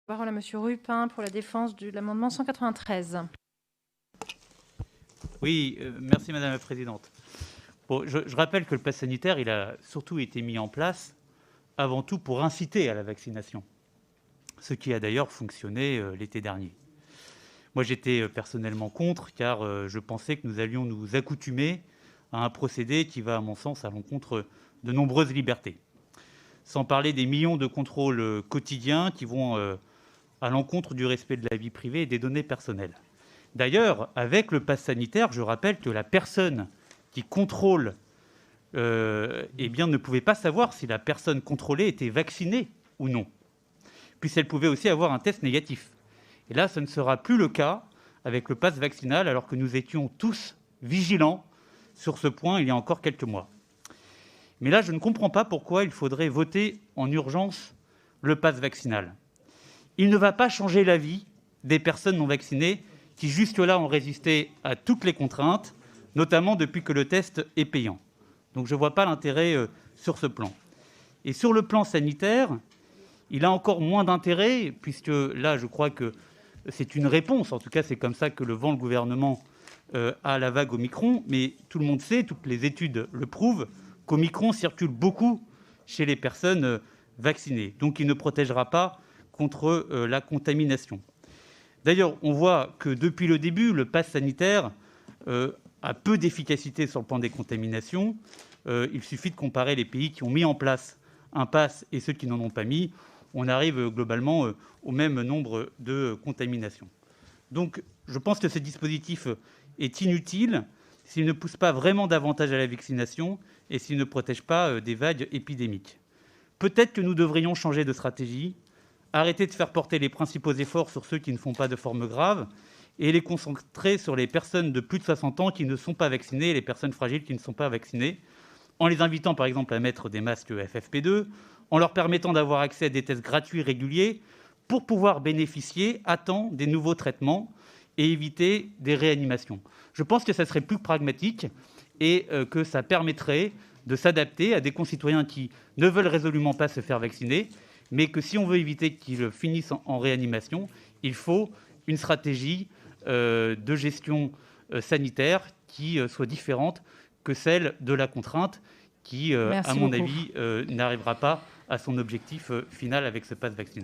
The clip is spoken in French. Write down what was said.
Parole à Monsieur Rupin pour la défense de l'amendement 193. Oui, merci Madame la Présidente. Bon, je rappelle que le pass sanitaire, il a surtout été mis en place avant tout pour inciter à la vaccination, ce qui a d'ailleurs fonctionné l'été dernier. Moi, j'étais personnellement contre, car je pensais que nous allions nous accoutumer à un procédé qui va, à mon sens, à l'encontre de nombreuses libertés. Sans parler des millions de contrôles quotidiens qui vont à l'encontre du respect de la vie privée et des données personnelles. D'ailleurs, avec le pass sanitaire, je rappelle que la personne qui contrôle ne pouvait pas savoir si la personne contrôlée était vaccinée ou non, puisqu'elle pouvait aussi avoir un test négatif. Et là, ce ne sera plus le cas avec le pass vaccinal, alors que nous étions tous vigilants sur ce point il y a encore quelques mois. Mais là, je ne comprends pas pourquoi il faudrait voter en urgence le pass vaccinal. Il ne va pas changer la vie des personnes non vaccinées qui jusque-là ont résisté à toutes les contraintes, notamment depuis que le test est payant. Donc je ne vois pas l'intérêt sur ce plan. Et sur le plan sanitaire, il a encore moins d'intérêt, puisque là, je crois que c'est une réponse, en tout cas c'est comme ça que le vend le gouvernement à la vague Omicron, mais tout le monde sait, toutes les études le prouvent, qu'Omicron circule beaucoup chez les personnes vaccinées. Donc il ne protégera pas contre la contamination. D'ailleurs, on voit que depuis le début, le pass sanitaire a peu d'efficacité sur le plan des contaminations. Il suffit de comparer les pays qui ont mis en place un pass et ceux qui n'en ont pas mis. On arrive globalement au même nombre de contaminations. Donc, je pense que ce dispositif est inutile s'il ne pousse pas vraiment davantage à la vaccination et s'il ne protège pas des vagues épidémiques. Peut-être que nous devrions changer de stratégie, arrêter de faire porter les principaux efforts sur ceux qui ne font pas de forme grave et les concentrer sur les personnes de plus de 60 ans qui ne sont pas vaccinées et les personnes fragiles qui ne sont pas vaccinées, en les invitant par exemple à mettre des masques FFP2, en leur permettant d'avoir accès à des tests gratuits réguliers pour pouvoir bénéficier à temps des nouveaux traitements et éviter des réanimations. Je pense que ça serait plus pragmatique et que ça permettrait de s'adapter à des concitoyens qui ne veulent résolument pas se faire vacciner, mais que si on veut éviter qu'ils finissent en réanimation, il faut une stratégie de gestion sanitaire qui soit différente que celle de la contrainte qui, à mon avis, n'arrivera pas à son objectif final avec ce pass vaccinal.